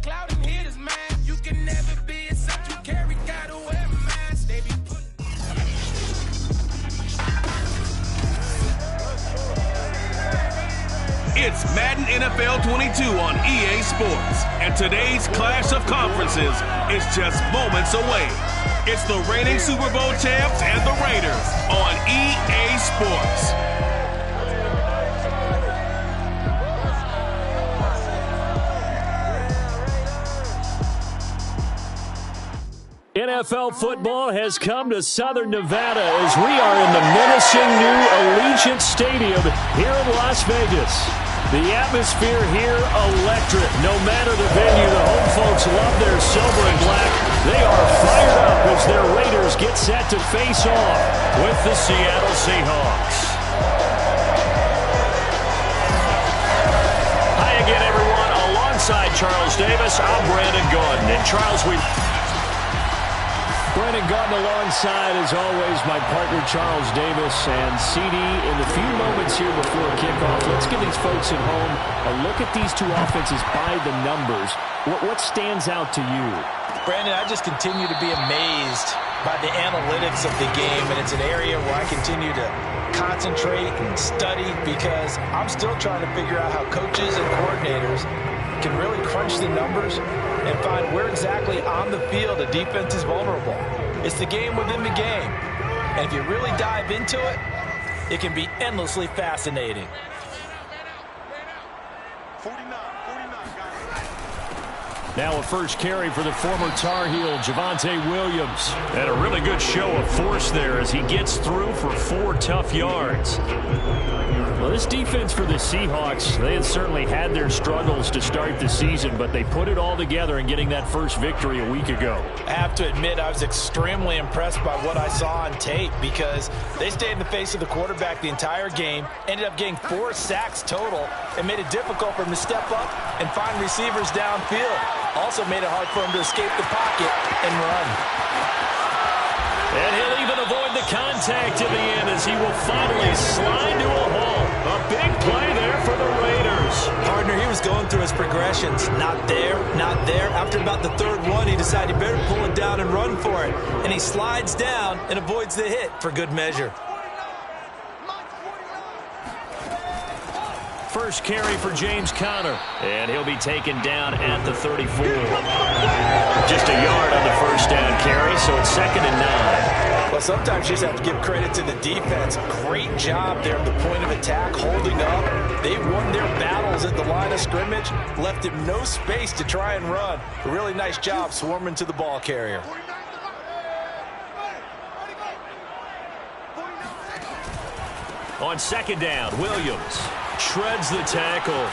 cloud and hitters, man. You can never be except you carry, gotta wear a mask. They be It's Madden NFL 22 on EA Sports, and today's clash of conferences is just moments away. It's the reigning Super Bowl champs and the Raiders on EA Sports. NFL football has come to Southern Nevada as we are in the menacing new Allegiant Stadium here in Las Vegas. The atmosphere here electric. No matter the venue, the home folks love their silver and black. They are fired up as their Raiders get set to face off with the Seattle Seahawks. Hi again, everyone. Alongside Charles Davis, I'm Brandon Gordon. And Charles, Brandon Gordon alongside, as always, my partner Charles Davis. And CD, in the few moments here before kickoff, let's give these folks at home a look at these two offenses by the numbers. What stands out to you? Brandon, I just continue to be amazed by the analytics of the game, and it's an area where I continue to concentrate and study because I'm still trying to figure out how coaches and coordinators can really crunch the numbers and find where exactly on the field a defense is vulnerable. It's the game within the game. And if you really dive into it, it can be endlessly fascinating. Now a first carry for the former Tar Heel, Javonte Williams. And a really good show of force there as he gets through for 4 tough yards. Well, this defense for the Seahawks, they had certainly had their struggles to start the season, but they put it all together in getting that first victory a week ago. I have to admit, I was extremely impressed by what I saw on tape because they stayed in the face of the quarterback the entire game, ended up getting 4 sacks total, and made it difficult for him to step up and find receivers downfield. Also made it hard for him to escape the pocket and run. And he'll even avoid the contact in the end as he will finally slide to a halt. A big play there for the Raiders. Partner, he was going through his progressions. Not there, not there. After about the third one, he decided he better pull it down and run for it. And he slides down and avoids the hit for good measure. First carry for James Conner. And he'll be taken down at the 34. Just a yard on the first down carry, so it's 2nd and 9. Well, sometimes you just have to give credit to the defense. Great job there at the point of attack, holding up. They won their battles at the line of scrimmage, left him no space to try and run. A really nice job swarming to the ball carrier. On 2nd down, Williams shreds the tackle.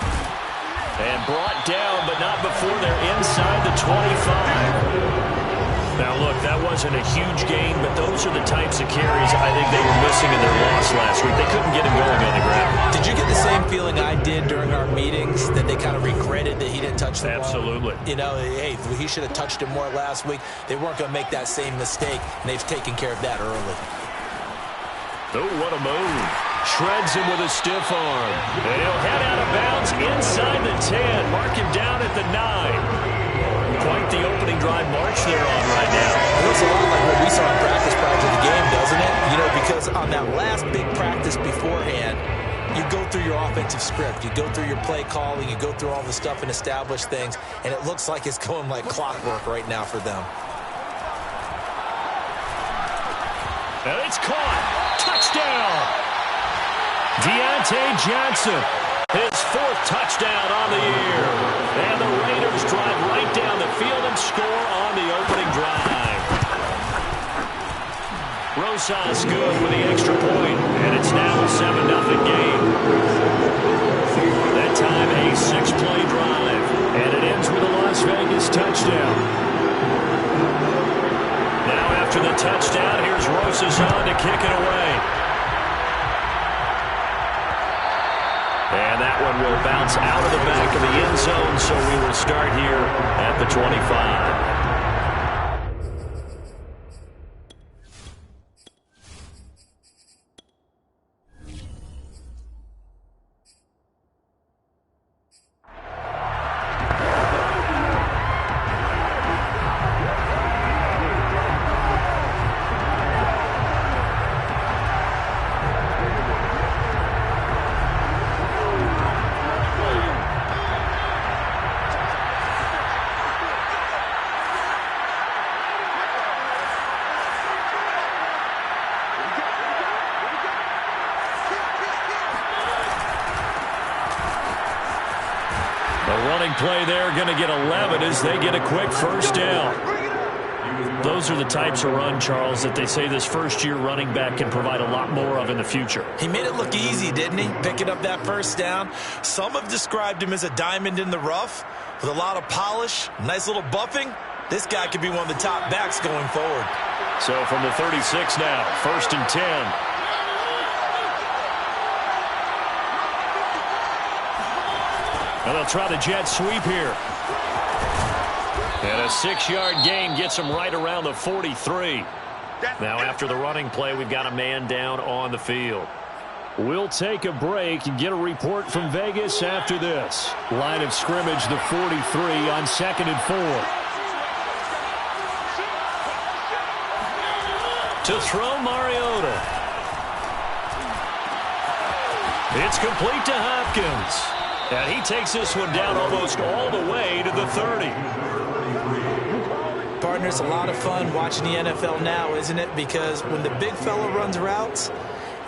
And brought down, but not before they're inside the 25. Now, look, that wasn't a huge gain, but those are the types of carries I think they were missing in their loss last week. They couldn't get him going on the ground. Did you get the same feeling I did during our meetings, that they kind of regretted that he didn't touch the ball? Absolutely. You know, hey, he should have touched him more last week. They weren't going to make that same mistake, and they've taken care of that early. Oh, what a move. Shreds him with a stiff arm. And he'll head out of bounds inside the 10. Mark him down at the 9. Quite the opening drive march they're on right now. It looks a lot like what we saw in practice prior to the game, doesn't it? You know, because on that last big practice beforehand, you go through your offensive script. You go through your play calling. You go through all the stuff and establish things. And it looks like it's going like clockwork right now for them. And it's caught. Touchdown. Deontay Johnson, his 4th touchdown on the year. And the Raiders drive right down the field and score on the opening drive. Rosas good with the extra point, and it's now a 7-0 game. That time a 6-play drive, and it ends with a Las Vegas touchdown. Now after the touchdown, here's Rosas on to kick it away. And that one will bounce out of the back of the end zone, so we will start here at the 25. they're going to get 11 as they get a quick first down. Those are the types of run, Charles, that they say this first-year running back can provide a lot more of in the future. He made it look easy, didn't he? Picking up that first down. Some have described him as a diamond in the rough with a lot of polish, nice little buffing. This guy could be one of the top backs going forward. So from the 36 now, 1st and 10. And they'll try the jet sweep here. And a 6-yard gain gets him right around the 43. Now after the running play, we've got a man down on the field. We'll take a break and get a report from Vegas after this. Line of scrimmage, the 43 on 2nd and 4. To throw, Mariota. It's complete to Hopkins. And he takes this one down almost all the way to the 30. Partner, it's a lot of fun watching the NFL now, isn't it? Because when the big fella runs routes,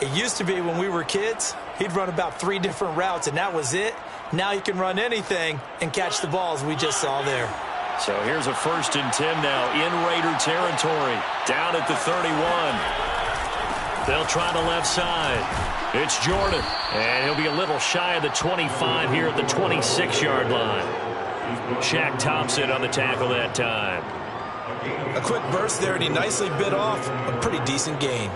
it used to be when we were kids, he'd run about 3 different routes, and that was it. Now he can run anything and catch the balls we just saw there. So here's a 1st and 10 now in Raider territory. Down at the 31. They'll try the left side. It's Jordan. And he'll be a little shy of the 25 here at the 26-yard line. Shaq Thompson on the tackle that time. A quick burst there, and he nicely bit off a pretty decent gain.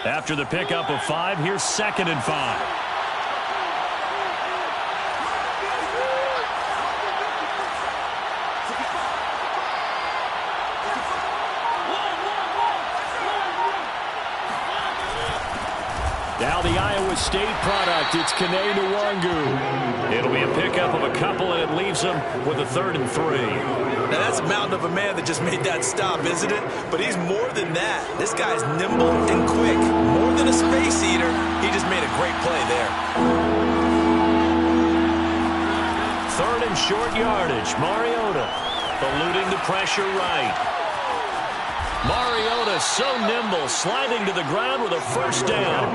After the pickup of 5, here's 2nd and 5. Now the Iowa State product, it's Kene Nwangu. It'll be a pickup of a couple, and it leaves them with a 3rd and 3. Now that's a mountain of a man that just made that stop, isn't it? But he's more than that. This guy's nimble and quick. More than a space eater, he just made a great play there. 3rd and short yardage. Mariota eluding the pressure right. Mariota so nimble, sliding to the ground with a first down.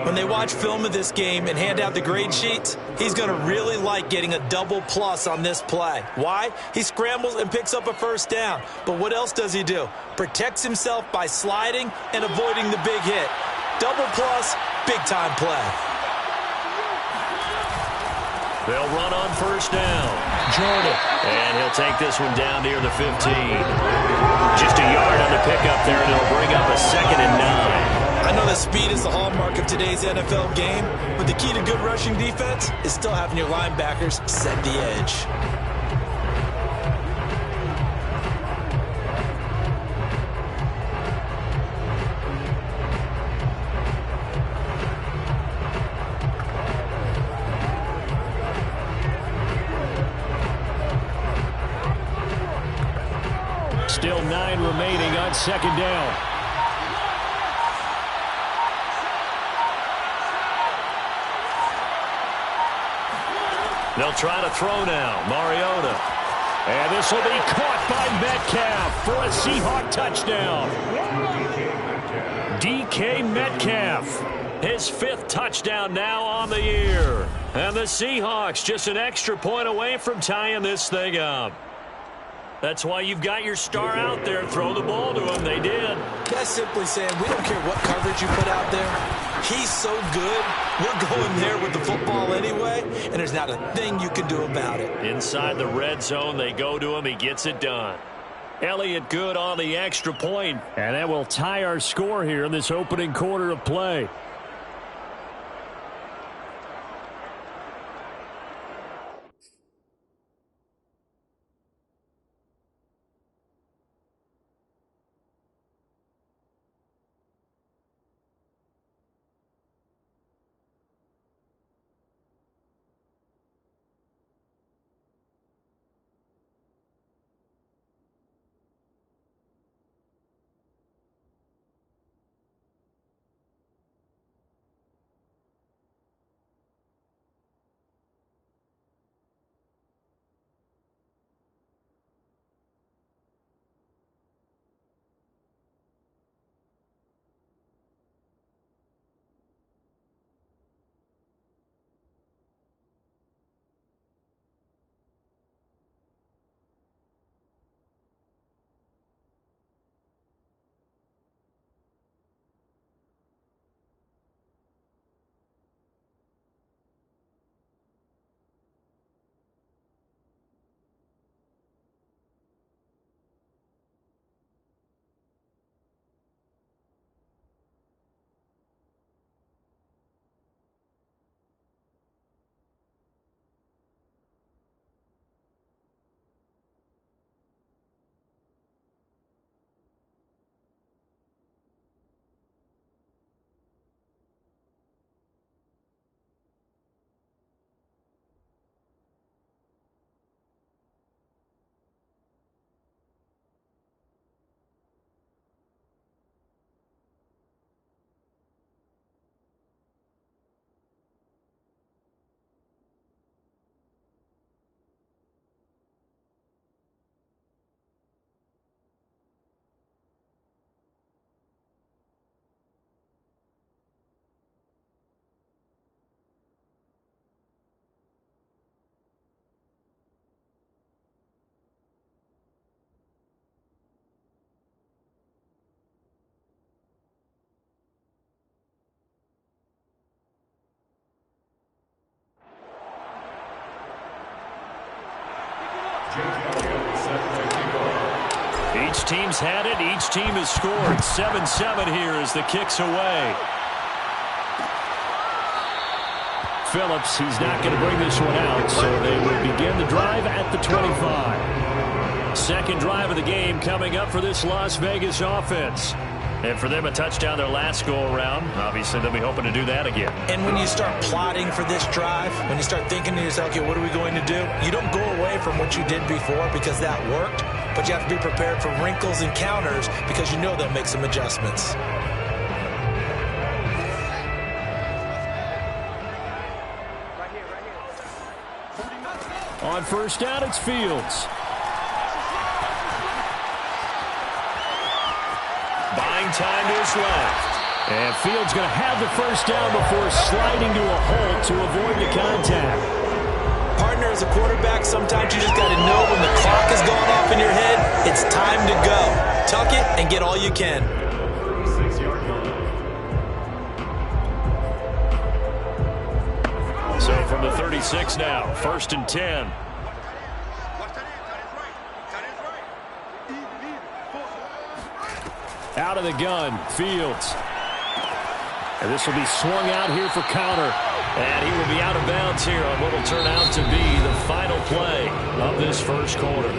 When they watch film of this game and hand out the grade sheets, he's going to really like getting a double plus on this play. Why? He scrambles and picks up a first down. But what else does he do? Protects himself by sliding and avoiding the big hit. Double plus, big-time play. They'll run on first down. Jordan. And he'll take this one down near the 15. Just a yard on the pickup there, and it'll bring up a 2nd and 9. I know that speed is the hallmark of today's NFL game, but the key to good rushing defense is still having your linebackers set the edge. Still 9 remaining on 2nd down. They'll try to throw now. Mariota. And this will be caught by Metcalf for a Seahawk touchdown. DK Metcalf. His 5th touchdown now on the year. And the Seahawks just an extra point away from tying this thing up. That's why you've got your star out there. Throw the ball to him. They did. That's simply saying we don't care what coverage you put out there. He's so good. We're going there with the football anyway, and there's not a thing you can do about it. Inside the red zone, they go to him. He gets it done. Elliott good on the extra point, and that will tie our score here in this opening quarter of play. teams had it. Each team has scored. 7-7 here as the kick's away. Phillips, he's not going to bring this one out, so they will begin the drive at the 25. Second drive of the game coming up for this Las Vegas offense. And for them, a touchdown their last go-around. Obviously, they'll be hoping to do that again. And when you start plotting for this drive, when you start thinking to yourself, okay, what are we going to do? You don't go away from what you did before because that worked, but you have to be prepared for wrinkles and counters because you know they'll make some adjustments. On first down, it's Fields. Buying time to his left. And Fields going to have the first down before sliding to a halt to avoid the contact. Partner, as a quarterback, sometimes you just got to know when the clock is going off in your head, it's time to go. Tuck it and get all you can. So from the 36 now, 1st and 10. Out of the gun, Fields. And this will be swung out here for counter. And he will be out of bounds here on what will turn out to be the final play of this first quarter.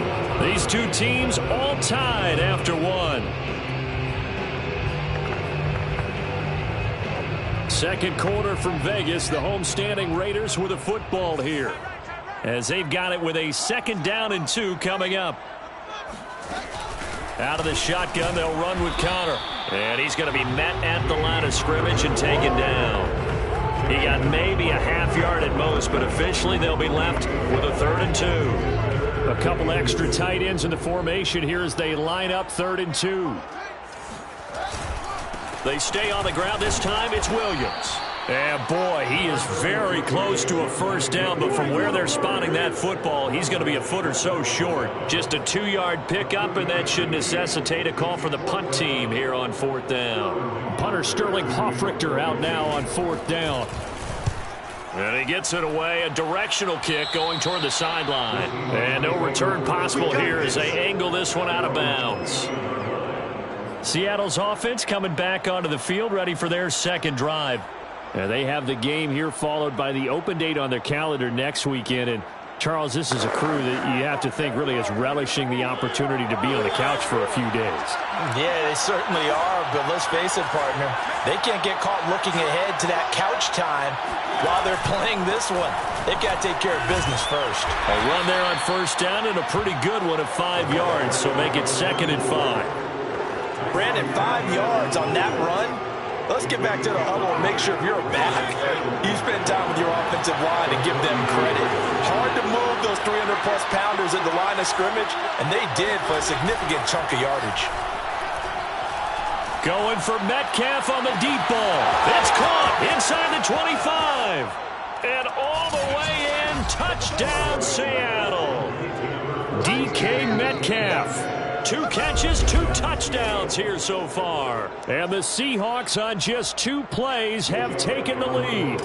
These two teams all tied after one. Second quarter from Vegas, the homestanding Raiders with a football here, as they've got it with a 2nd down and 2 coming up. Out of the shotgun, they'll run with counter. And he's going to be met at the line of scrimmage and taken down. He got maybe a half yard at most, but officially they'll be left with a 3rd and 2. A couple extra tight ends in the formation here as they line up 3rd and 2. They stay on the ground. This time it's Williams. And boy, he is very close to a first down, but from where they're spotting that football, he's going to be a foot or so short. Just a 2-yard pickup, and that should necessitate a call for the punt team here on 4th down. Punter Sterling Hoffrichter out now on 4th down. And he gets it away, a directional kick going toward the sideline. And no return possible here as they angle this one out of bounds. Seattle's offense coming back onto the field, ready for their second drive. And they have the game here followed by the open date on their calendar next weekend. And, Charles, this is a crew that you have to think really is relishing the opportunity to be on the couch for a few days. Yeah, they certainly are, but let's face it, partner. They can't get caught looking ahead to that couch time while they're playing this one. They've got to take care of business first. A run there on first down and a pretty good one of 5 yards, so make it 2nd and 5. Brandon, 5 yards on that run. Let's get back to the huddle and make sure if you're back, you spend time with your offensive line and give them credit. Hard to move those 300-plus pounders at the line of scrimmage, and they did for a significant chunk of yardage. Going for Metcalf on the deep ball. It's caught inside the 25. And all the way in, touchdown Seattle. DK Metcalf. 2 catches, 2 touchdowns here so far. And the Seahawks on just 2 plays have taken the lead.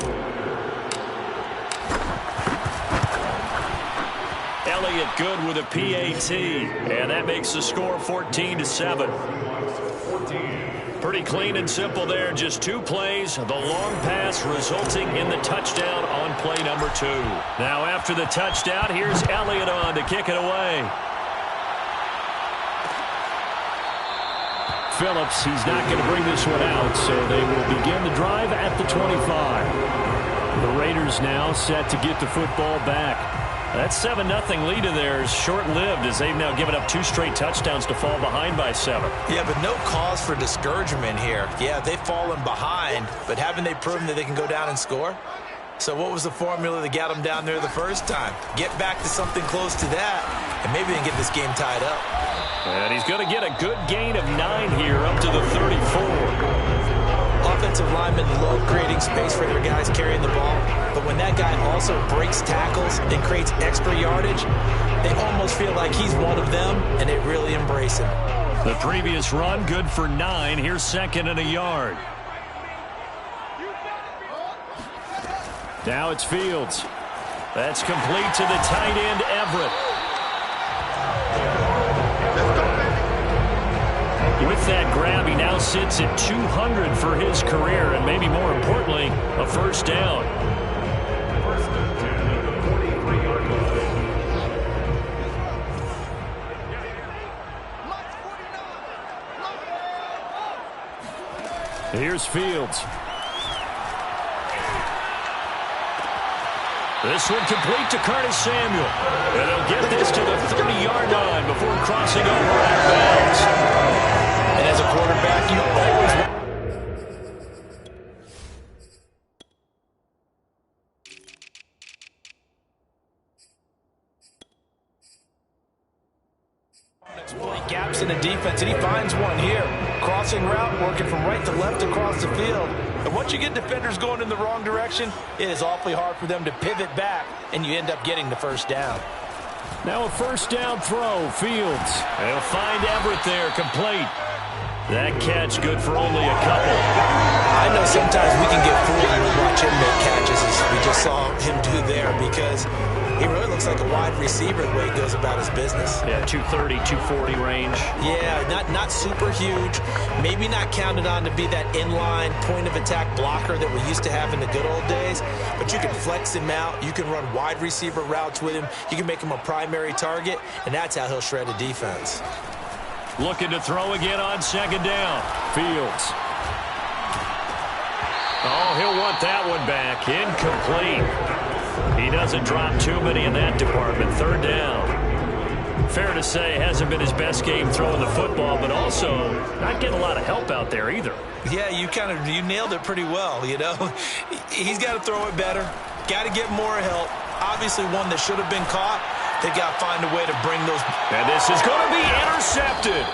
Elliott good with a PAT. And that makes the score 14-7. Pretty clean and simple there. Just 2 plays. The long pass resulting in the touchdown on play number 2. Now after the touchdown, here's Elliott on to kick it away. Phillips, he's not going to bring this one out, so they will begin the drive at the 25. The Raiders now set to get the football back. That 7-0 lead of theirs short-lived as they've now given up 2 straight touchdowns to fall behind by 7. Yeah, but no cause for discouragement here. Yeah, they've fallen behind, but haven't they proven that they can go down and score? So what was the formula that got them down there the first time? Get back to something close to that, and maybe they can get this game tied up. And he's going to get a good gain of 9 here up to the 34. Offensive linemen love creating space for their guys carrying the ball, but when that guy also breaks tackles and creates extra yardage, they almost feel like he's one of them, and they really embrace him. The previous run good for 9. Here's 2nd and a yard. Now it's Fields. That's complete to the tight end, Everett. that grab, he now sits at 200 for his career, and maybe more importantly, a first down. Here's Fields. This one complete to Curtis Samuel. And they'll get this to the 30-yard line before crossing over out of bounds. And as a quarterback, you always want exploit gaps in the defense, and he finds one here. Crossing route, working from right to left across the field. And once you get defenders going in the wrong direction, it is awfully hard for them to pivot back, and you end up getting the first down. Now a first down throw, Fields. They'll find Everett there, complete. That catch good for only a couple. I know sometimes we can get fooled when we watch him make catches, as we just saw him do there, because he really looks like a wide receiver the way he goes about his business. Yeah, 230, 240 range. Yeah, not super huge. Maybe not counted on to be that inline point-of-attack blocker that we used to have in the good old days. But you can flex him out. You can run wide receiver routes with him. You can make him a primary target, and that's how he'll shred a defense. Looking to throw again on second down. Fields. Oh, he'll want that one back. Incomplete. He doesn't drop too many in that department. Third down. Fair to say, hasn't been his best game throwing the football, but also not getting a lot of help out there either. Yeah, you nailed it pretty well, you know. He's got to throw it better. Got to get more help. Obviously one that should have been caught. They got to find a way to bring those. And this is going to be intercepted.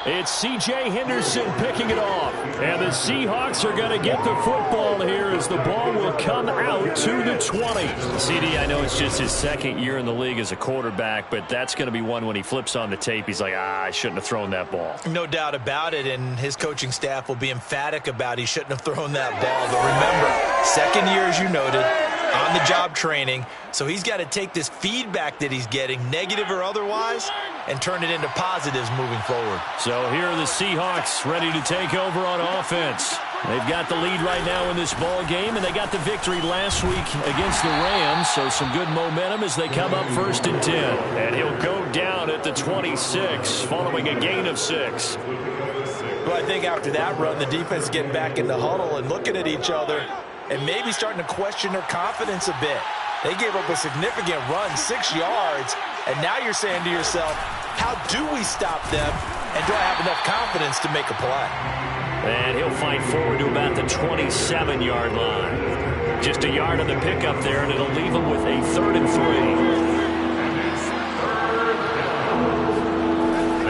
It's C.J. Henderson picking it off. And the Seahawks are going to get the football here as the ball will come out to the 20. CD, I know it's just his second year in the league as a quarterback, but that's going to be one when he flips on the tape. He's like, I shouldn't have thrown that ball. No doubt about it, and his coaching staff will be emphatic about he shouldn't have thrown that ball. But remember, second year, as you noted, on-the-job training, so he's got to take this feedback that he's getting, negative or otherwise, and turn it into positives moving forward. So here are the Seahawks ready to take over on offense. They've got the lead right now in this ball game, and they got the victory last week against the Rams, so some good momentum as they come up 1st and 10. And he'll go down at the 26 following a gain of 6. Well, I think after that run, the defense getting back in the huddle and looking at each other and maybe starting to question their confidence a bit. They gave up a significant run, 6 yards, and now you're saying to yourself, how do we stop them, and do I have enough confidence to make a play? And he'll fight forward to about the 27-yard line. Just a yard on the pickup there, and it'll leave him with a 3rd and 3.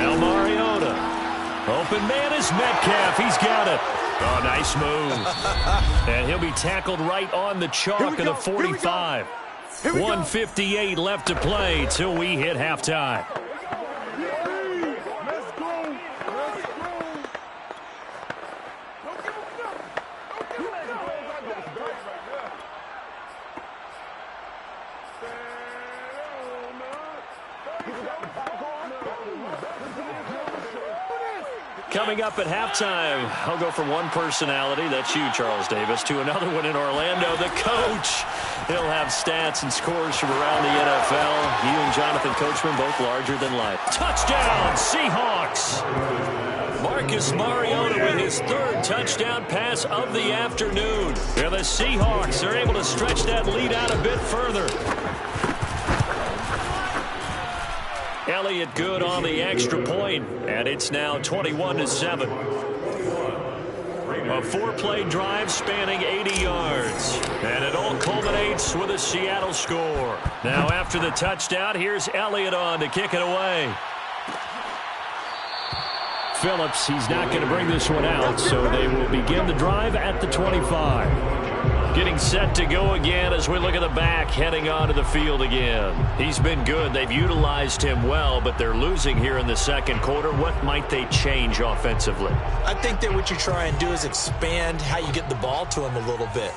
Now Mariota. Open man is Metcalf. He's got it. Oh, nice move. And he'll be tackled right on the chalk of the 45. 1:58 left to play till we hit halftime. Coming up at halftime, I'll go from one personality, that's you, Charles Davis, to another one in Orlando, the coach. He'll have stats and scores from around the NFL. He and Jonathan Coachman, both larger than life. Touchdown, Seahawks! Marcus Mariota with his 3rd touchdown pass of the afternoon. And the Seahawks are able to stretch that lead out a bit further. Elliott good on the extra point, and it's now 21-7. A 4-play drive spanning 80 yards, and it all culminates with a Seattle score. Now after the touchdown, here's Elliott on to kick it away. Phillips, he's not going to bring this one out, so they will begin the drive at the 25. Getting set to go again as we look at the back, heading onto the field again. He's been good. They've utilized him well, but they're losing here in the second quarter. What might they change offensively? I think that what you try and do is expand how you get the ball to him a little bit.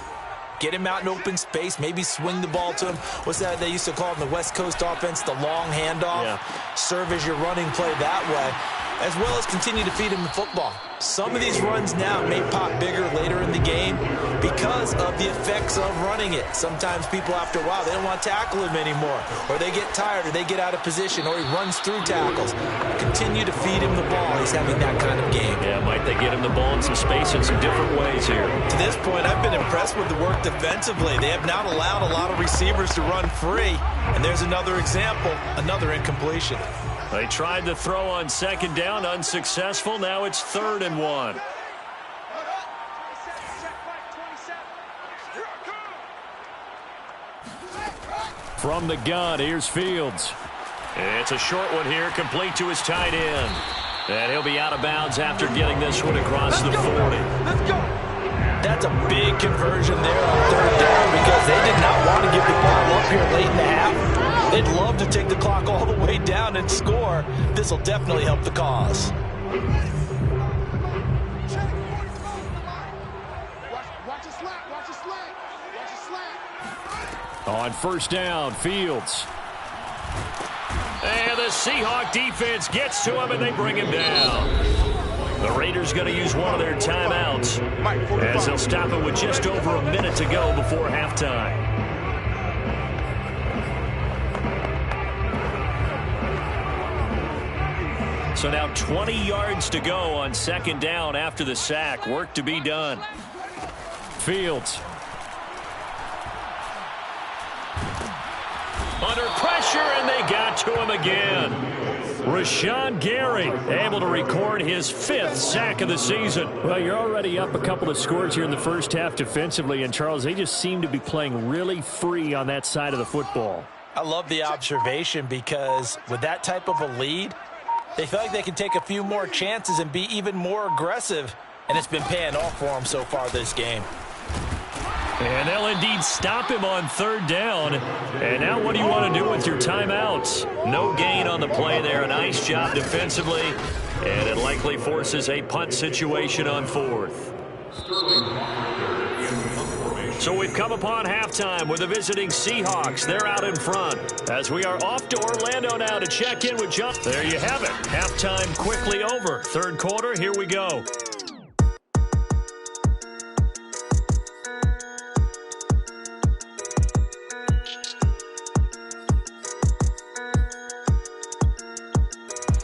Get him out in open space, maybe swing the ball to him. What's that they used to call in the West Coast offense, the long handoff? Yeah. Serve as your running play that way. as well as continue to feed him the football. Some of these runs now may pop bigger later in the game because of the effects of running it. Sometimes people, after a while, they don't want to tackle him anymore, or they get tired, or they get out of position, or he runs through tackles. Continue to feed him the ball. He's having that kind of game. Yeah, might they get him the ball in some space in some different ways here. To this point, I've been impressed with the work defensively. They have not allowed a lot of receivers to run free, and there's another example, another incompletion. They tried to throw on second down, unsuccessful. Now it's 3rd and 1. From the gun, here's Fields. It's a short one here, complete to his tight end. And he'll be out of bounds after getting this one across the 40. Let's go. That's a big conversion there on 3rd down because they did not want to give the ball up here late in the half. They'd love to take the clock all the way down and score. This will definitely help the cause. Watch it slap. Watch it slap. Watch it slap. On 1st down, Fields. And the Seahawk defense gets to him, and they bring him down. The Raiders going to use one of their timeouts as they'll stop it with just over a minute to go before halftime. So now 20 yards to go on 2nd down after the sack. Work to be done. Fields. Under pressure, and they got to him again. Rashawn Gary able to record his 5th sack of the season. Well, you're already up a couple of scores here in the first half defensively, and Charles, they just seem to be playing really free on that side of the football. I love the observation because with that type of a lead, they feel like they can take a few more chances and be even more aggressive, and it's been paying off for them so far this game. And they'll indeed stop him on 3rd down. And now what do you want to do with your timeouts? No gain on the play there. A nice job defensively. And it likely forces a punt situation on 4th. So we've come upon halftime with the visiting Seahawks. They're out in front. As we are off to Orlando now to check in with John. There you have it. Halftime quickly over. 3rd quarter, here we go.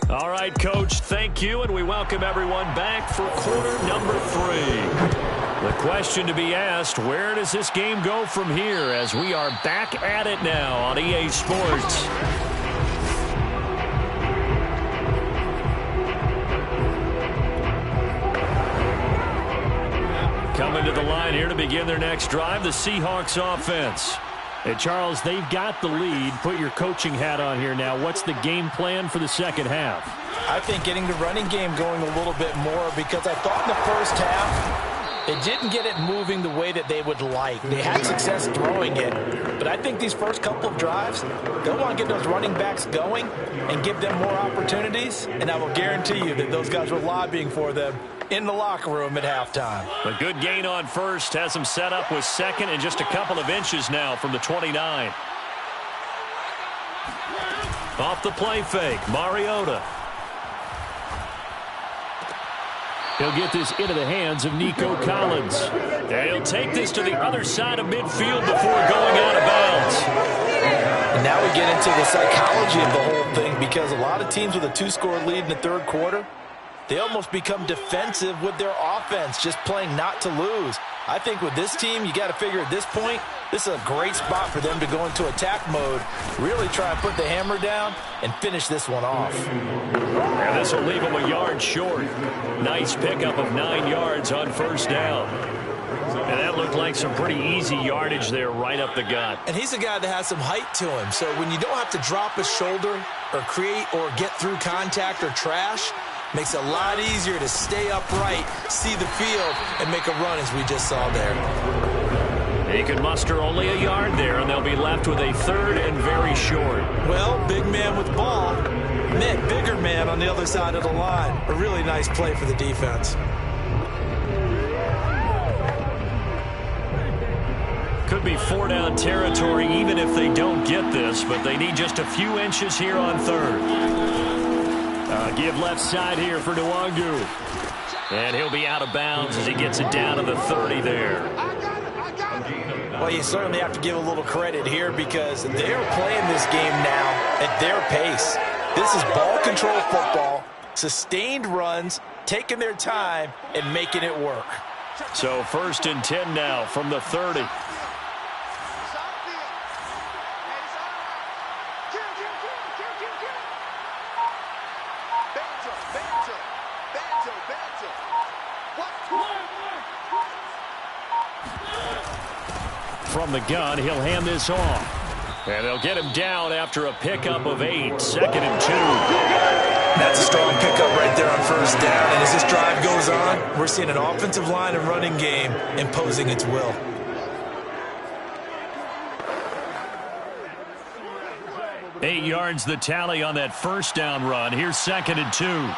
All right, Coach, thank you, and we welcome everyone back for quarter number 3. The question to be asked, where does this game go from here as we are back at it now on EA Sports? Coming to the line here to begin their next drive, the Seahawks offense. And Charles, they've got the lead. Put your coaching hat on here now. What's the game plan for the second half? I think getting the running game going a little bit more because I thought in the first half they didn't get it moving the way that they would like. They had success throwing it, but I think these first couple of drives, they'll want to get those running backs going and give them more opportunities, and I will guarantee you that those guys were lobbying for them in the locker room at halftime. A good gain on 1st has them set up with 2nd and just a couple of inches now from the 29. Off the play fake, Mariota. He'll get this into the hands of Nico Collins. And he'll take this to the other side of midfield before going out of bounds. And now we get into the psychology of the whole thing because a lot of teams with a 2-score lead in the 3rd quarter, they almost become defensive with their offense, just playing not to lose. I think with this team, you got to figure at this point, this is a great spot for them to go into attack mode, really try and put the hammer down and finish this one off. And this will leave them a yard short. Nice pickup of 9 yards on 1st down. And that looked like some pretty easy yardage there right up the gut. And he's a guy that has some height to him, so when you don't have to drop a shoulder or create or get through contact or trash, makes it a lot easier to stay upright, see the field, and make a run as we just saw there. He can muster only a yard there, and they'll be left with a 3rd and very short. Well, big man with ball met bigger man on the other side of the line. A really nice play for the defense. Could be 4-down territory even if they don't get this, but they need just a few inches here on 3rd. A give left side here for Nwangu. And he'll be out of bounds as he gets it down to the 30 there. Well, you certainly have to give a little credit here because they're playing this game now at their pace. This is ball control football, sustained runs, taking their time, and making it work. So 1st and 10 now from the 30. From the gun, he'll hand this off. And they'll get him down after a pickup of 8, 2nd and 2. That's a strong pickup right there on 1st down. And as this drive goes on, we're seeing an offensive line and running game imposing its will. Eight yards the tally on that 1st down run. Here's 2nd and 2.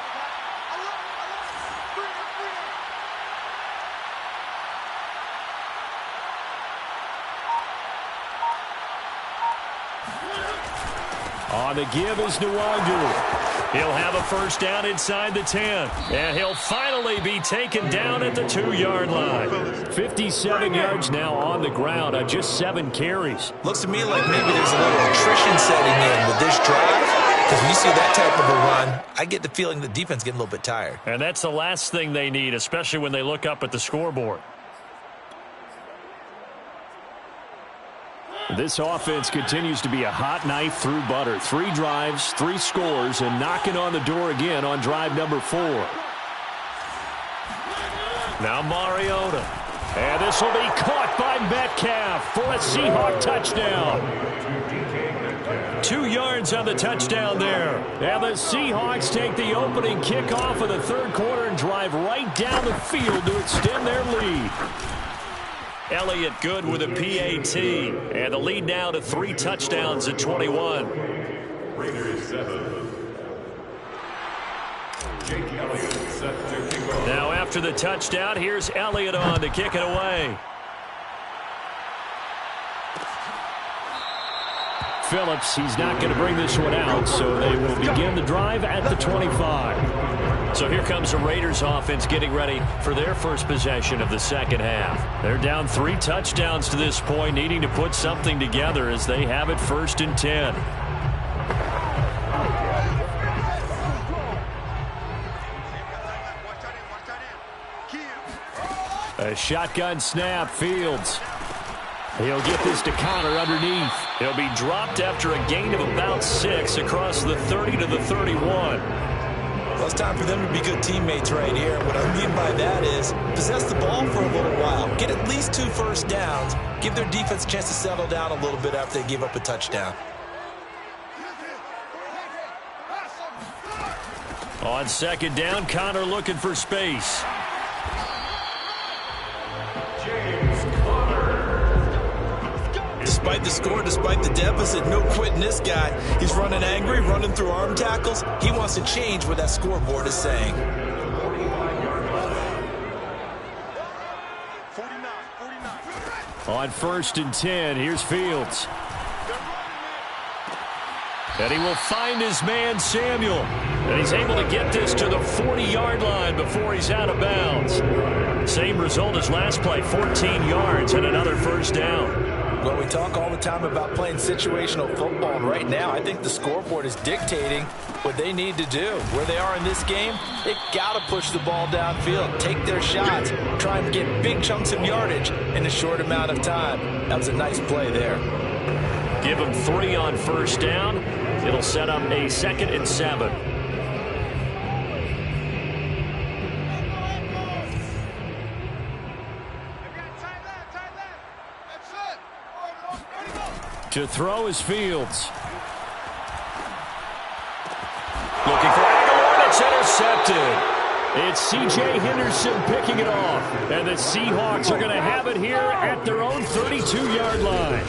On the give is Nwangu. He'll have a 1st down inside the 10. And he'll finally be taken down at the 2-yard line. 57 yards now on the ground on just 7 carries. Looks to me like maybe there's a little attrition setting in with this drive. Because when you see that type of a run, I get the feeling the defense getting a little bit tired. And that's the last thing they need, especially when they look up at the scoreboard. This offense continues to be a hot knife through butter. 3 drives, 3 scores, and knocking on the door again on drive number 4. Now Mariota. And this will be caught by Metcalf for a Seahawk touchdown. 2 yards on the touchdown there. And the Seahawks take the opening kickoff of the 3rd quarter and drive right down the field to extend their lead. Elliott good with a PAT. And the lead now to 3 touchdowns at 21. Raiders 7. Jake Elliott set to kick off. Now after the touchdown, here's Elliott on to kick it away. Phillips, he's not going to bring this one out, so they will begin the drive at the 25. So here comes the Raiders offense getting ready for their first possession of the 2nd half. They're down 3 touchdowns to this point, needing to put something together as they have it 1st and 10. A shotgun snap, Fields. He'll get this to Connor underneath. He'll be dropped after a gain of about 6 across the 30 to the 31. Well, it's time for them to be good teammates right here. What I mean by that is possess the ball for a little while. Get at least 2 first downs. Give their defense a chance to settle down a little bit after they give up a touchdown. On 2nd down, Connor looking for space. Despite the score, despite the deficit, no quitting this guy. He's running angry, running through arm tackles. He wants to change what that scoreboard is saying. 49. On 1st and 10, here's Fields. And he will find his man, Samuel. And he's able to get this to the 40-yard line before he's out of bounds. Same result as last play, 14 yards and another 1st down. Well, we talk all the time about playing situational football, and right now I think the scoreboard is dictating what they need to do. Where they are in this game, they've got to push the ball downfield, take their shots, try and get big chunks of yardage in a short amount of time. That was a nice play there. Give them 3 on 1st down. It'll set up a 2nd and 7. To throw is Fields. Looking for Aguilar. It's intercepted. It's C.J. Henderson picking it off. And the Seahawks are going to have it here at their own 32-yard line.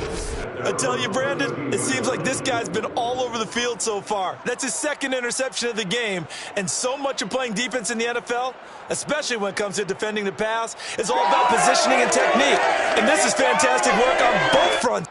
I tell you, Brandon, it seems like this guy's been all over the field so far. That's his 2nd interception of the game. And so much of playing defense in the NFL, especially when it comes to defending the pass, is all about positioning and technique. And this is fantastic work on both fronts.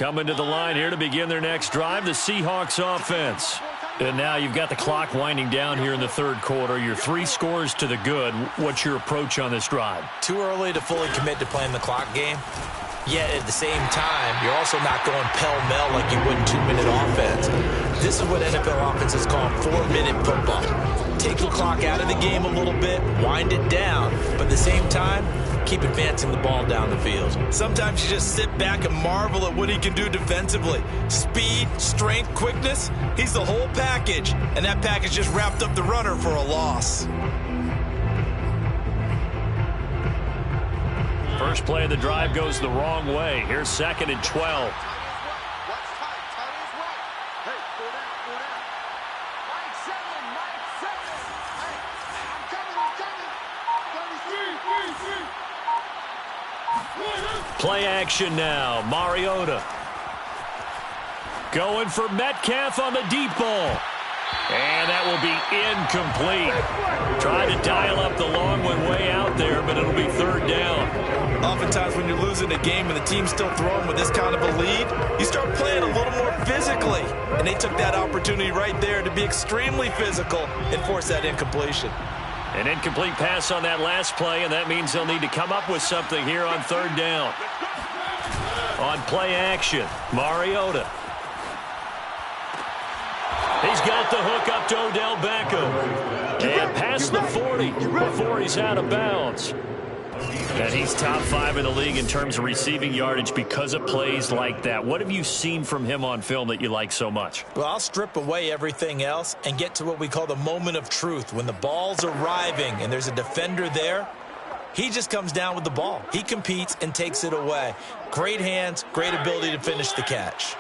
Coming to the line here to begin their next drive, the Seahawks offense. And now you've got the clock winding down here in the third quarter. You're 3 scores to the good. What's your approach on this drive? Too early to fully commit to playing the clock game. Yet at the same time, you're also not going pell-mell like you would in 2-minute offense. This is what NFL offenses call 4-minute football. Take the clock out of the game a little bit, wind it down, but at the same time, keep advancing the ball down the field. Sometimes you just sit back and marvel at what he can do defensively. Speed, strength, quickness, he's the whole package, and that package just wrapped up the runner for a loss. First play of the drive goes the wrong way. Here's 2nd and 12. Play action now. Mariota. Going for Metcalf on the deep ball. And that will be incomplete. Tried to dial up the long one way out there, but it'll be 3rd down. Oftentimes when you're losing a game and the team's still throwing with this kind of a lead, you start playing a little more physically. And they took that opportunity right there to be extremely physical and force that incompletion. An incomplete pass on that last play, and that means they'll need to come up with something here on 3rd down. On play action, Mariota. He's got the hook up to Odell Beckham. And past the 40 before he's out of bounds. And he's top 5 in the league in terms of receiving yardage because of plays like that. What have you seen from him on film that you like so much? Well, I'll strip away everything else and get to what we call the moment of truth. When the ball's arriving and there's a defender there, he just comes down with the ball. He competes and takes it away. Great hands, great ability to finish the catch.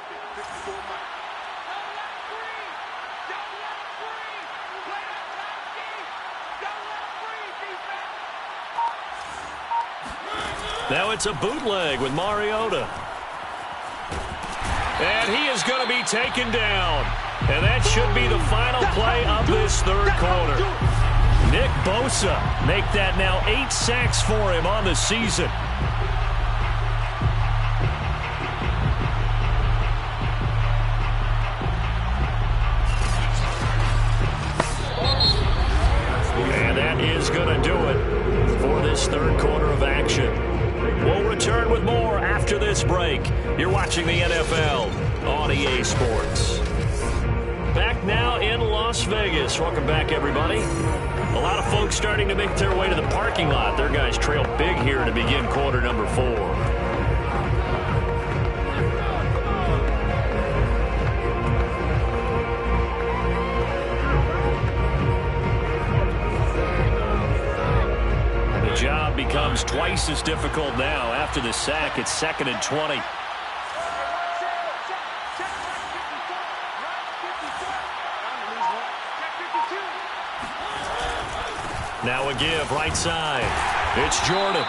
Now it's a bootleg with Mariota. And he is going to be taken down. And that should be the final play of this 3rd quarter. Nick Bosa make that now 8 sacks for him on the season. And that is going to do it for this 3rd quarter of action. We'll return with more after this break. You're watching the NFL on EA Sports. Back now in Las Vegas. Welcome back, everybody. A lot of folks starting to make their way to the parking lot. Their guys trail big here to begin quarter number 4. Job becomes twice as difficult now. After the sack, it's 2nd and 20. Now a give, right side. It's Jordan.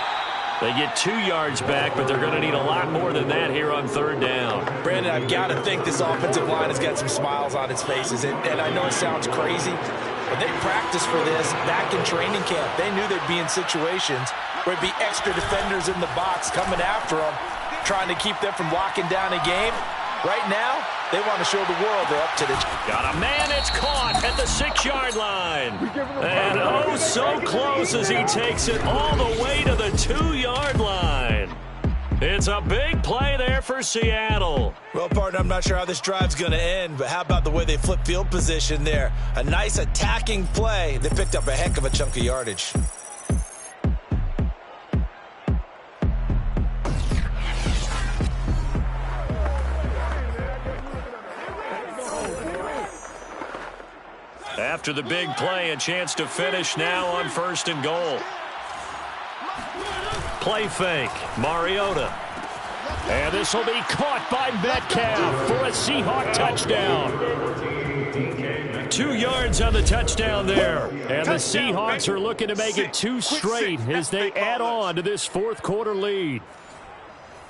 They get 2 yards back, but they're going to need a lot more than that here on 3rd down. Brandon, I've got to think this offensive line has got some smiles on its faces. And I know it sounds crazy, but they practiced for this back in training camp. They knew they'd be in situations where it'd be extra defenders in the box coming after them, trying to keep them from locking down a game. Right now, they want to show the world they're up to the... Got a man, it's caught at the 6-yard line. And oh, so close as he takes it all the way to the 2-yard line. It's a big play there for Seattle. Well, partner, I'm not sure how this drive's going to end, but how about the way they flip field position there? A nice attacking play. They picked up a heck of a chunk of yardage. After the big play, a chance to finish now on 1st and goal. Play fake, Mariota. And this will be caught by Metcalf for a Seahawk touchdown. 2 yards on the touchdown there. And the Seahawks are looking to make it 2 straight as they add on to this 4th quarter lead.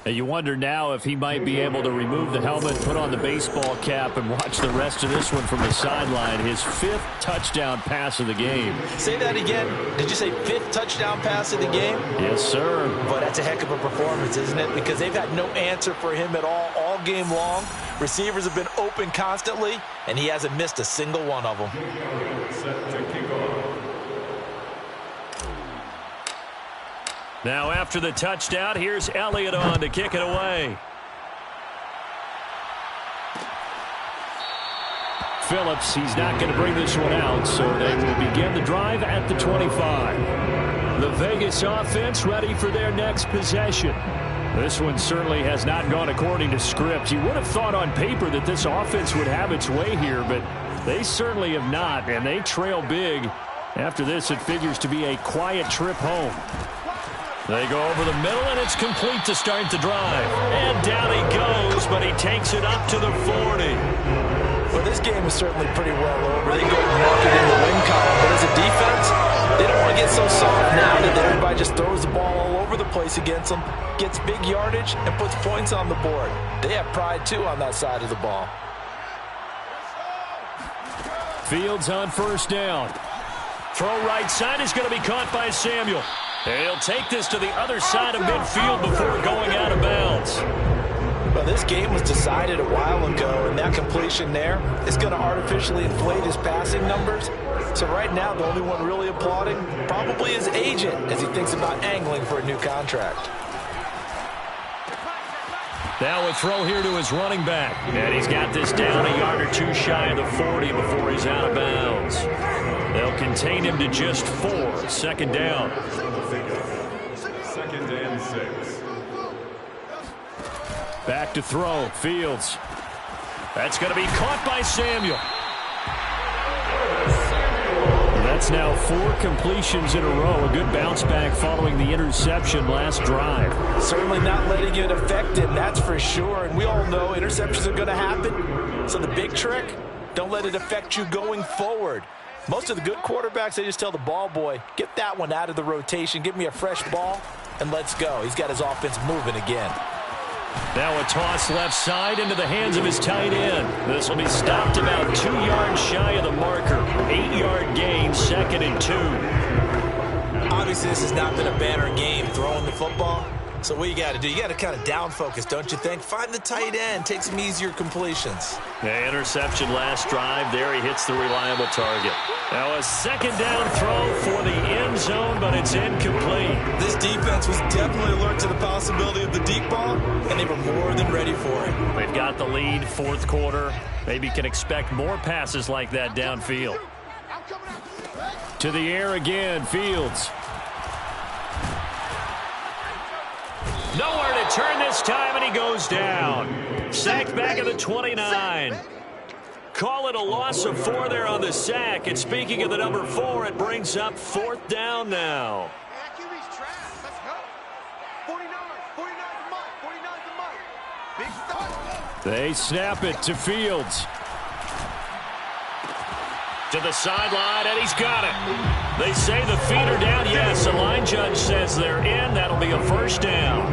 And you wonder now if he might be able to remove the helmet, put on the baseball cap, and watch the rest of this one from the sideline. His 5th touchdown pass of the game. Say that again. Did you say 5th touchdown pass of the game? Yes, sir. But that's a heck of a performance, isn't it? Because they've had no answer for him at all game long. Receivers have been open constantly, and he hasn't missed a single one of them. Set to kick off. Now after the touchdown, here's Elliott on to kick it away. Phillips, he's not going to bring this one out, so they will begin the drive at the 25. The Vegas offense ready for their next possession. This one certainly has not gone according to script. You would have thought on paper that this offense would have its way here, but they certainly have not, and they trail big. After this, it figures to be a quiet trip home. They go over the middle, and it's complete to start the drive. And down he goes, but he takes it up to the 40. Well, this game is certainly pretty well over. They go mark it in the win column, but as a defense, they don't want to get so soft now that everybody just throws the ball all over the place against them, gets big yardage, and puts points on the board. They have pride, too, on that side of the ball. Fields on first down. Throw right side is going to be caught by Samuel. He'll take this to the other side of midfield before going out of bounds. Well, this game was decided a while ago, and that completion there is going to artificially inflate his passing numbers. So right now, the only one really applauding probably his agent as he thinks about angling for a new contract. Now a throw here to his running back. And he's got this down a yard or two shy of the 40 before he's out of bounds. They'll contain him to just 4. Second down. 2nd and 6. Back to throw. Fields. That's going to be caught by Samuel. That's now 4 completions in a row. A good bounce back following the interception last drive. Certainly not letting it affect him, that's for sure. And we all know interceptions are going to happen. So the big trick, don't let it affect you going forward. Most of the good quarterbacks, they just tell the ball boy, get that one out of the rotation, give me a fresh ball, and let's go. He's got his offense moving again. Now a toss left side into the hands of his tight end. This will be stopped about 2 yards shy of the marker. 8-yard gain, 2nd and 2. Obviously, this has not been a banner game throwing the football. So what you got to do, you got to kind of down focus, don't you think? Find the tight end, take some easier completions. Yeah, interception last drive. There he hits the reliable target. Now a second down throw for the end zone, but it's incomplete. This defense was definitely alert to the possibility of the deep ball, and they were more than ready for it. They've got the lead, 4th quarter. Maybe can expect more passes like that downfield. To the air again, Fields. Nowhere to turn this time, and he goes down. Sacked back at the 29. Call it a loss of 4 there on the sack. And speaking of the number 4, it brings up 4th down now. They snap it to Fields. To the sideline, and he's got it. They say the feet are down. Yes, the line judge says they're in. That'll be a first down.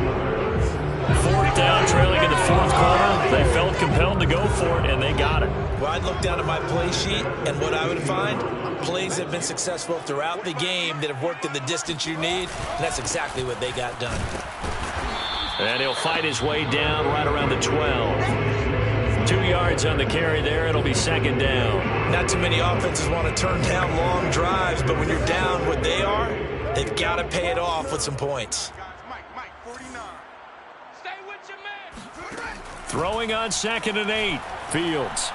4th down, trailing in the 4th quarter. They felt compelled to go for it, and they got it. Well, I'd look down at my play sheet, and what I would find, plays have been successful throughout the game that have worked in the distance you need, and that's exactly what they got done. And he'll fight his way down right around the 12. 2 yards on the carry there. It'll be 2nd down. Not too many offenses want to turn down long drives, but when you're down what they are, they've got to pay it off with some points. Throwing on 2nd and 8. Fields.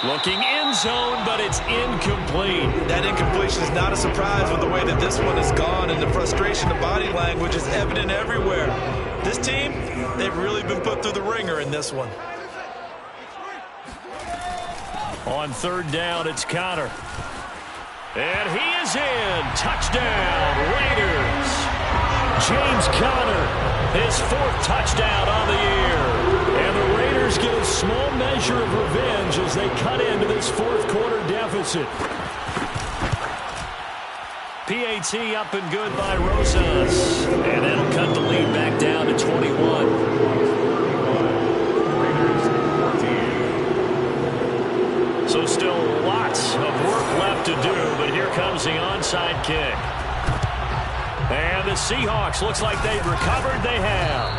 Looking end zone, but it's incomplete. That incompletion is not a surprise with the way that this one has gone, and the frustration of body language is evident everywhere. This team, they've really been put through the ringer in this one. On 3rd down, it's Connor. And he is in. Touchdown, Raiders. James Conner, his 4th touchdown on the year. And the Raiders get a small measure of revenge as they cut into this 4th quarter deficit. PAT up and good by Rosas. And that'll cut the lead back down to 21. So still lots of work left to do, but here comes the onside kick. And the Seahawks, looks like they've recovered. They have.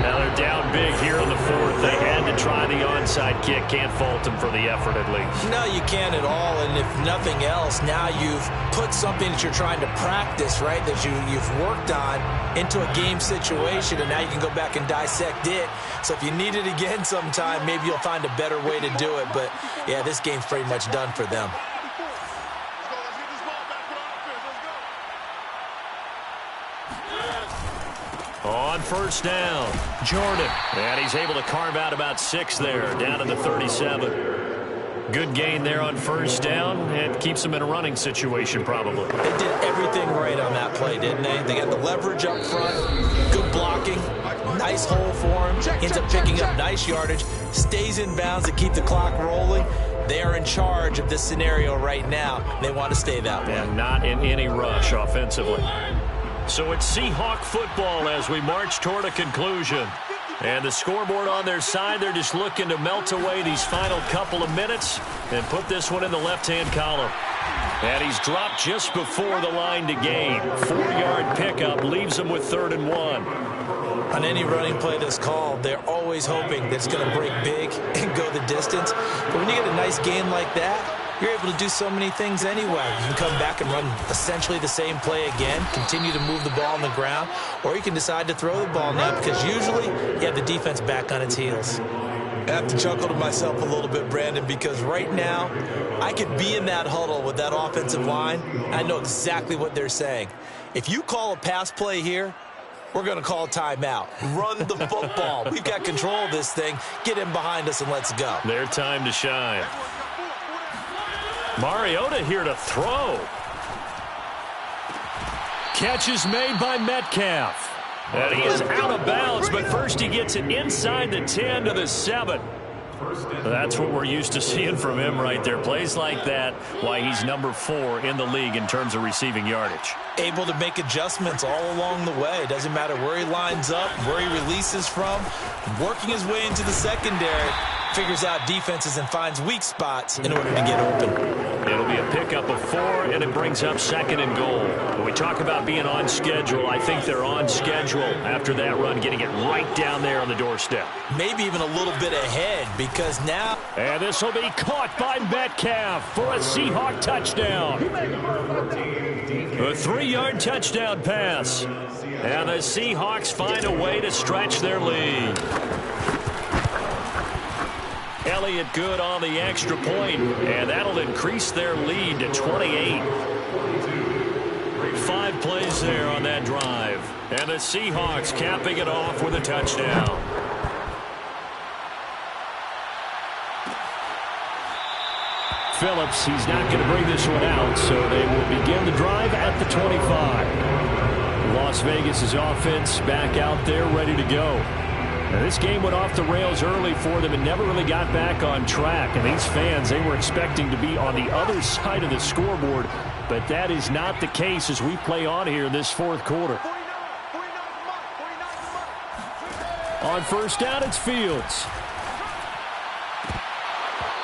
Now they're down big here in the fourth. They had to try the onside kick. Can't fault them for the effort at least. No, you can't at all. And if nothing else, now you've put something that you're trying to practice, right, that you've worked on into a game situation, and now you can go back and dissect it. So if you need it again sometime, maybe you'll find a better way to do it. But, yeah, this game's pretty much done for them. On first down, Jordan. And he's able to carve out about 6 there, down to the 37. Good gain there on first down. It keeps them in a running situation probably. They did everything right on that play, didn't they? They got the leverage up front, good blocking, nice hole for him. Ends up picking up nice yardage, stays in bounds to keep the clock rolling. They are in charge of this scenario right now. They want to stay that way. And not in any rush offensively. So it's Seahawk football as we march toward a conclusion. And the scoreboard on their side, they're just looking to melt away these final couple of minutes and put this one in the left-hand column. And he's dropped just before the line to gain. 4-yard pickup leaves them with 3rd and 1. On any running play that's called, they're always hoping that it's going to break big and go the distance. But when you get a nice gain like that, you're able to do so many things anyway. You can come back and run essentially the same play again, continue to move the ball on the ground, or you can decide to throw the ball now because usually you have the defense back on its heels. I have to chuckle to myself a little bit, Brandon, because right now I could be in that huddle with that offensive line. I know exactly what they're saying. If you call a pass play here, we're going to call a timeout. Run the football. We've got control of this thing. Get in behind us and let's go. Their time to shine. Mariota here to throw. Catch is made by Metcalf. And he is out of bounds, but first he gets it inside the 10 to the 7. That's what we're used to seeing from him right there. Plays like that, why he's number 4 in the league in terms of receiving yardage. Able to make adjustments all along the way. Doesn't matter where he lines up, where he releases from. Working his way into the secondary. Figures out defenses and finds weak spots in order to get open. It'll be a pickup of 4, and it brings up 2nd and goal. When we talk about being on schedule, I think they're on schedule after that run, getting it right down there on the doorstep. Maybe even a little bit ahead because now... And this will be caught by Metcalf for a Seahawk touchdown. A 3-yard touchdown pass. And the Seahawks find a way to stretch their lead. Elliott good on the extra point, and that'll increase their lead to 28. 5 plays there on that drive. And the Seahawks capping it off with a touchdown. Phillips, he's not going to bring this one out, so they will begin the drive at the 25. Las Vegas' offense back out there ready to go. Now, this game went off the rails early for them and never really got back on track. And these fans, they were expecting to be on the other side of the scoreboard, but that is not the case as we play on here in this 4th quarter. On first down, it's Fields.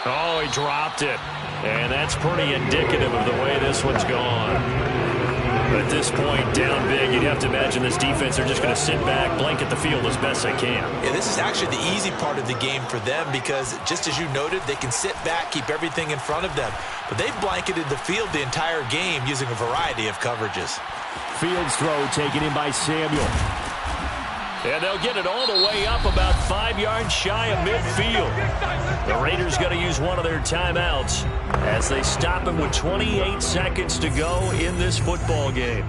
Oh, he dropped it. And that's pretty indicative of the way this one's gone. At this point, down big, you'd have to imagine this defense are just going to sit back, blanket the field as best they can. Yeah, this is actually the easy part of the game for them because, just as you noted, they can sit back, keep everything in front of them. But they've blanketed the field the entire game using a variety of coverages. Fields throw taken in by Samuel. And they'll get it all the way up about 5 yards shy of midfield. The Raiders going to use one of their timeouts as they stop him with 28 seconds to go in this football game.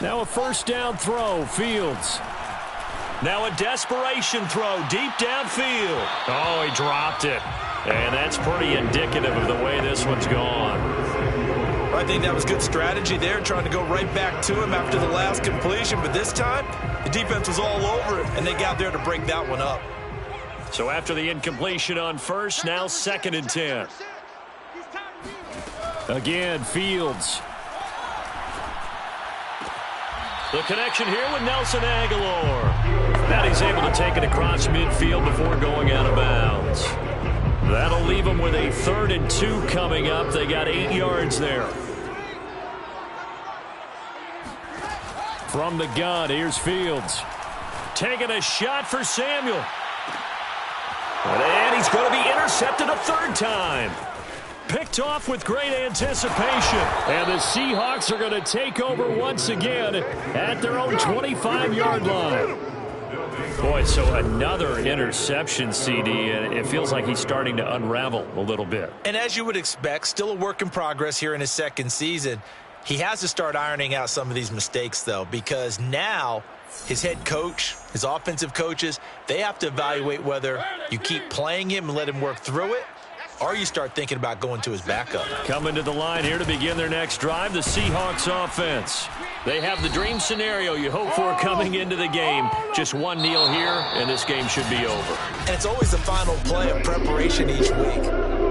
Now a first down throw, Fields. Now a desperation throw deep downfield. Oh, he dropped it. And that's pretty indicative of the way this one's gone. I think that was good strategy there, trying to go right back to him after the last completion. But this time, the defense was all over it, and they got there to break that one up. So after the incompletion on first, now 2nd and 10. Again, Fields. The connection here with Nelson Aguilar. Now he's able to take it across midfield before going out of bounds. That'll leave them with a 3rd and 2 coming up. They got 8 yards there. From the gun, here's Fields. Taking a shot for Samuel. And he's going to be intercepted a third time. Picked off with great anticipation. And the Seahawks are going to take over once again at their own 25-yard line. Boy, so another interception, CD, and it feels like he's starting to unravel a little bit. And as you would expect, still a work in progress here in his second season. He has to start ironing out some of these mistakes, though, because now his head coach, his offensive coaches, they have to evaluate whether you keep playing him and let him work through it, or you start thinking about going to his backup. Coming to the line here to begin their next drive, the Seahawks offense. They have the dream scenario you hope for coming into the game. Just one kneel here, and this game should be over. And it's always the final play of preparation each week.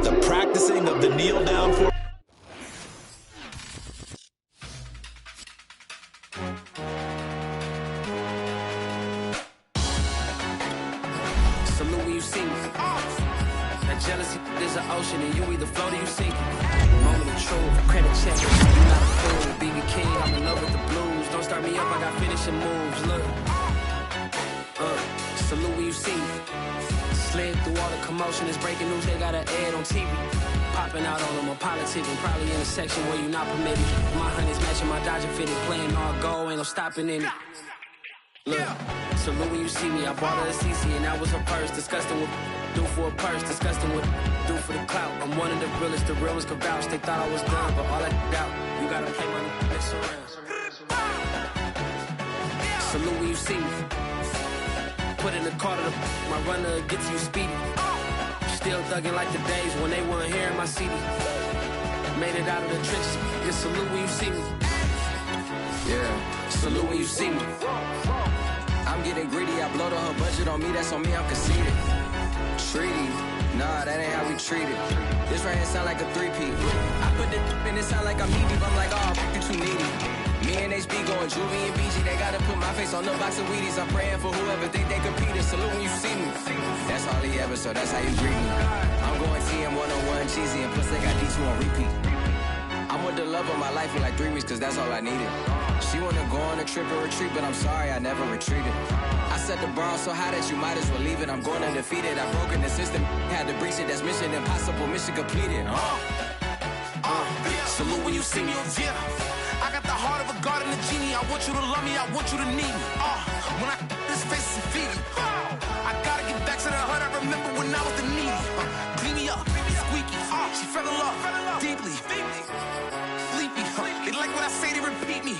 The practicing of the kneel down for. Salute when you see me. That jealousy is an ocean, and you either float or you sink. Moment of truth, credit check. You not a fool, BB King. I'm in love with the blues. Don't start me up, I got finishing moves. Look, salute when you see me. Slid through all the commotion, it's breaking news. They got an ad on TV. Popping out on them on politics, and probably in a section where you not permitted. My honey's matching my Dodger fitted, playing all goal, ain't no stopping in it. Look, salute when you see me. I bought her a CC and that was her purse. Disgusting with do for a purse. Disgusting with do for the clout. I'm one of the realest. The real ones could vouch. They thought I was done, but all I doubt. You gotta play my next around. Salute when you see me. Put in the car to my runner gets you speedy. Still thugging like the days when they weren't here in my CD. Made it out of the trenches. Just salute when you see me. Yeah, salute when you see me. I'm getting greedy, I blowed all her budget on me, that's on me, I'm conceited. Treaty, nah, that ain't how we treat it. This right here sound like a three-peat. I put the in it sound like I'm knee deep, I'm like, oh, you too needy. Me and HB going Juvie and BG, they gotta put my face on the box of Wheaties. I'm praying for whoever think they competed, salute when you see me. That's all he ever, so that's how you greet me. I'm going TM 101 cheesy, and plus they got D2 on repeat. I'm with the love of my life for like 3 weeks, cause that's all I needed. She wanna go on a trip or retreat, but I'm sorry, I never retreated. I set the bar so high that you might as well leave it. I'm going undefeated, I've broken the system. Had to breach it, that's mission impossible, mission completed. Salute when you see me, yeah. I got the heart of a god and a genie. I want you to love me, I want you to need me. When I this face is feedy. I gotta get back to the hood, I remember when I was the needy. Clean me up, squeaky. She fell in love deeply. Sleepy. They like what I say, they repeat me.